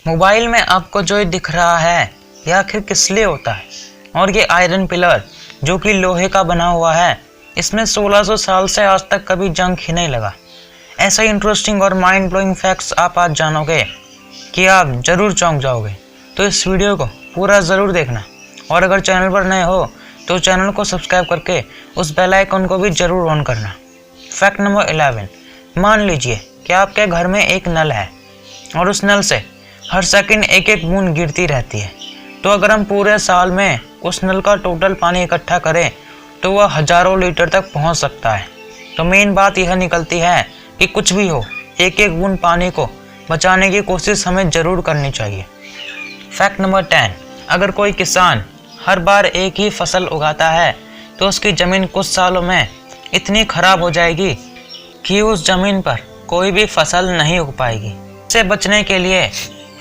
Mobile में आपको जो दिख रहा है यह आखिर किस लिए होता है? और ये आयरन पिलर जो कि लोहे का बना हुआ है, इसमें 1600 साल से आज तक कभी जंग ही नहीं लगा। ऐसा इंटरेस्टिंग और माइंड ब्लोइंग फैक्ट्स आप आज जानोगे कि आप जरूर चौंक जाओगे। तो इस वीडियो को पूरा ज़रूर देखना, और अगर चैनल पर नए हो तो चैनल को सब्सक्राइब करके उस बेल आइकन को भी ज़रूर ऑन करना। फैक्ट नंबर 11, मान लीजिए कि आपके घर में एक नल है और उस नल से हर सेकंड एक एक बूंद गिरती रहती है। तो अगर हम पूरे साल में उस नल का टोटल पानी इकट्ठा करें तो वह हज़ारों लीटर तक पहुंच सकता है। तो मेन बात यह निकलती है कि कुछ भी हो, एक एक बूंद पानी को बचाने की कोशिश हमें ज़रूर करनी चाहिए। फैक्ट नंबर 10, अगर कोई किसान हर बार एक ही फसल उगाता है तो उसकी ज़मीन कुछ सालों में इतनी खराब हो जाएगी कि उस ज़मीन पर कोई भी फसल नहीं उग पाएगी। इससे बचने के लिए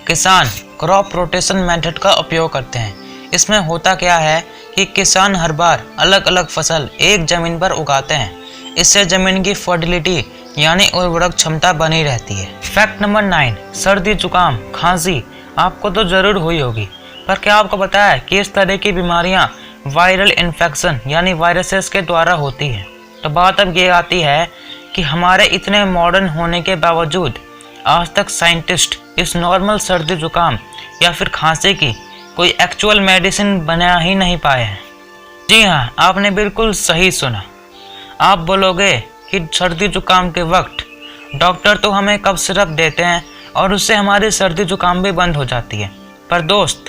किसान क्रॉप रोटेशन मेथड का उपयोग करते हैं। इसमें होता क्या है कि किसान हर बार अलग अलग फसल एक ज़मीन पर उगाते हैं। इससे ज़मीन की फर्टिलिटी यानी उर्वरक क्षमता बनी रहती है। फैक्ट नंबर 9, सर्दी जुकाम खांसी आपको तो ज़रूर हुई होगी, पर क्या आपको पता है कि इस तरह की बीमारियां वायरल इन्फेक्शन यानी वायरसेस के द्वारा होती हैं। तो बात अब ये आती है कि हमारे इतने मॉडर्न होने के बावजूद आज तक साइंटिस्ट इस नॉर्मल सर्दी जुकाम या फिर खांसी की कोई एक्चुअल मेडिसिन बना ही नहीं पाए हैं। जी हाँ, आपने बिल्कुल सही सुना। आप बोलोगे कि सर्दी जुकाम के वक्त डॉक्टर तो हमें कफ सिरप देते हैं और उससे हमारी सर्दी जुकाम भी बंद हो जाती है। पर दोस्त,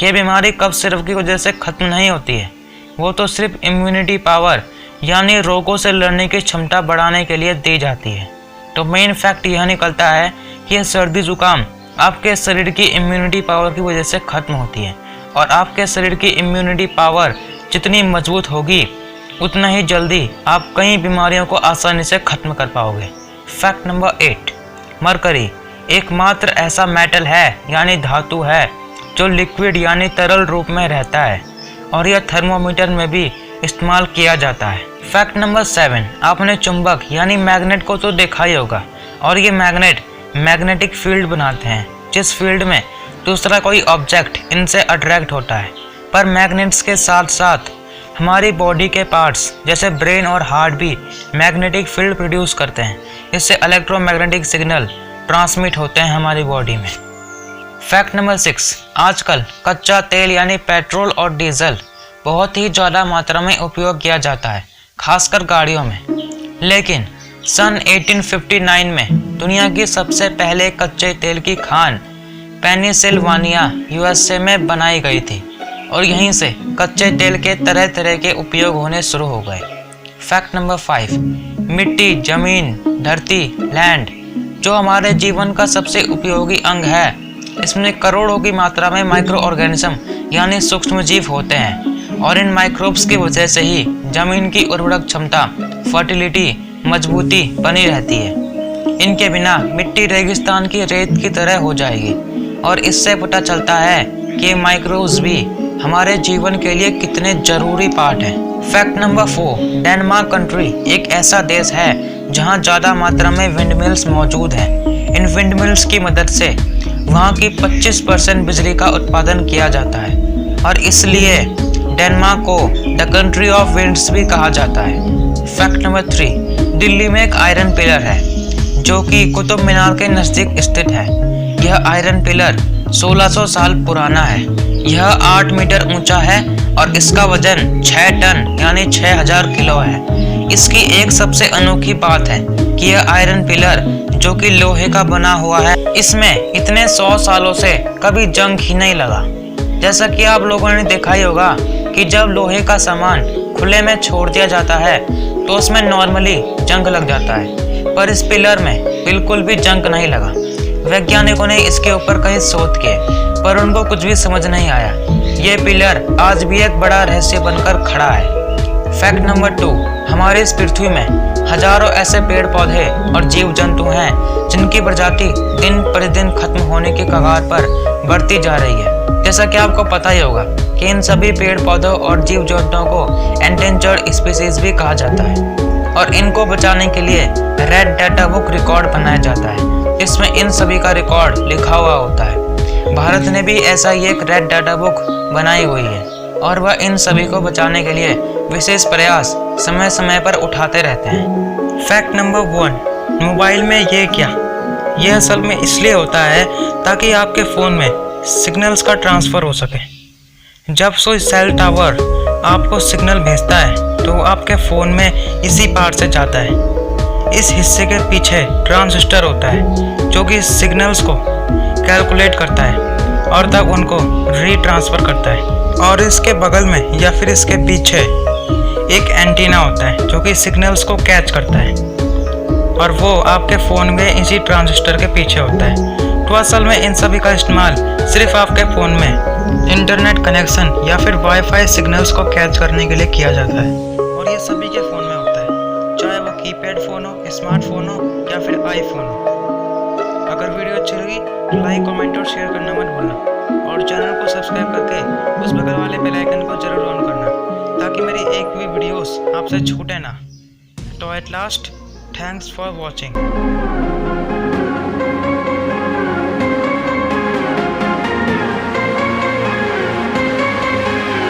ये बीमारी कफ सिरप की वजह से ख़त्म नहीं होती है। वो तो सिर्फ इम्यूनिटी पावर यानी रोगों से लड़ने की क्षमता बढ़ाने के लिए दी जाती है। तो मेन फैक्ट यह निकलता है कि यह सर्दी जुकाम आपके शरीर की इम्यूनिटी पावर की वजह से ख़त्म होती है, और आपके शरीर की इम्यूनिटी पावर जितनी मजबूत होगी उतना ही जल्दी आप कई बीमारियों को आसानी से ख़त्म कर पाओगे। फैक्ट नंबर 8, मरकरी एकमात्र ऐसा मेटल है यानी धातु है जो लिक्विड यानी तरल रूप में रहता है, और यह थर्मोमीटर में भी इस्तेमाल किया जाता है। फैक्ट नंबर 7, आपने चुंबक यानी मैग्नेट को तो देखा ही होगा, और ये मैग्नेट मैग्नेटिक फील्ड बनाते हैं जिस फील्ड में दूसरा कोई ऑब्जेक्ट इनसे अट्रैक्ट होता है। पर मैग्नेट्स के साथ साथ हमारी बॉडी के पार्ट्स जैसे ब्रेन और हार्ट भी मैग्नेटिक फील्ड प्रोड्यूस करते हैं। इससे इलेक्ट्रोमैग्नेटिक सिग्नल ट्रांसमिट होते हैं हमारी बॉडी में। फैक्ट नंबर 6, आजकल कच्चा तेल यानी पेट्रोल और डीजल बहुत ही ज़्यादा मात्रा में उपयोग किया जाता है, खासकर गाड़ियों में। लेकिन सन 1859 में दुनिया की सबसे पहले कच्चे तेल की खान पेनिसिल्वानिया यूएसए में बनाई गई थी, और यहीं से कच्चे तेल के तरह तरह के उपयोग होने शुरू हो गए। फैक्ट नंबर 5, मिट्टी, ज़मीन, धरती, लैंड जो हमारे जीवन का सबसे उपयोगी अंग है, इसमें करोड़ों की मात्रा में माइक्रो ऑर्गेनिज्म यानी सूक्ष्म जीव होते हैं, और इन माइक्रोब्स की वजह से ही ज़मीन की उर्वरक क्षमता, फर्टिलिटी, मजबूती बनी रहती है। इनके बिना मिट्टी रेगिस्तान की रेत की तरह हो जाएगी, और इससे पता चलता है कि माइक्रोब्स भी हमारे जीवन के लिए कितने ज़रूरी पार्ट हैं। फैक्ट नंबर 4, डेनमार्क कंट्री एक ऐसा देश है जहां ज़्यादा मात्रा में विंड मिल्स मौजूद हैं। इन विंड मिल्स की मदद से वहां की 25% बिजली का उत्पादन किया जाता है, और इसलिए डेनमार्क को द कंट्री ऑफ विंड्स भी कहा जाता है। फैक्ट नंबर 3, दिल्ली में एक आयरन पिलर है जो कि कुतुब मीनार के नज़दीक स्थित है। यह आयरन पिलर 1600 साल पुराना है। यह 8 मीटर ऊंचा है और इसका वजन 6 टन यानी 6000 किलो है। इसकी एक सबसे अनोखी बात है कि यह आयरन पिलर जो कि लोहे का बना हुआ है, इसमें इतने 100 सालों से कभी जंग ही नहीं लगा। जैसा कि आप लोगों ने देखा ही होगा कि जब लोहे का सामान खुले में छोड़ दिया जाता है तो उसमें नॉर्मली जंग लग जाता है, पर इस पिलर में बिल्कुल भी जंग नहीं लगा। वैज्ञानिकों ने इसके ऊपर कई शोध किए पर उनको कुछ भी समझ नहीं आया। ये पिलर आज भी एक बड़ा रहस्य बनकर खड़ा है। फैक्ट नंबर 2, हमारे इस पृथ्वी में हजारों ऐसे पेड़ पौधे और जीव जंतु हैं जिनकी प्रजाति दिन प्रतिदिन खत्म होने के कगार पर बढ़ती जा रही है। जैसा कि आपको पता ही होगा कि इन सभी पेड़ पौधों और जीव जंतुओं को एंडेंजर्ड स्पीसीज भी कहा जाता है, और इनको बचाने के लिए रेड डाटा बुक रिकॉर्ड बनाया जाता है जिसमें इन सभी का रिकॉर्ड लिखा हुआ होता है। भारत ने भी ऐसा ही एक रेड डाटा बुक बनाई हुई है और वह इन सभी को बचाने के लिए विशेष प्रयास समय समय पर उठाते रहते हैं। फैक्ट नंबर 1, मोबाइल में ये क्या? यह असल में इसलिए होता है ताकि आपके फ़ोन में सिग्नल्स का ट्रांसफ़र हो सके। जब कोई सेल टावर आपको सिग्नल भेजता है तो वो आपके फ़ोन में इसी पार्ट से जाता है। इस हिस्से के पीछे ट्रांजिस्टर होता है जो कि सिग्नल्स को कैलकुलेट करता है और तब उनको रीट्रांसफ़र करता है। और इसके बगल में या फिर इसके पीछे एक एंटीना होता है जो कि सिग्नल्स को कैच करता है और वो आपके फ़ोन में इसी ट्रांजिस्टर के पीछे होता है। तो असल में इन सभी का इस्तेमाल सिर्फ आपके फ़ोन में इंटरनेट कनेक्शन या फिर वाईफाई सिग्नल्स को कैच करने के लिए किया जाता है और ये सभी के फ़ोन में होता है, चाहे वो कीपैड फ़ोन हो, स्मार्टफोन हो या फिर आईफोन हो। अगर वीडियो अच्छी लगी तो लाइक, कमेंट और शेयर करना मत भूलना और चैनल को सब्सक्राइब करके उस बगल वाले बेल आइकन को जरूर ऑन करना ताकि मेरी एक भी वीडियोस आपसे छूटे ना। तो at last, thanks for watching.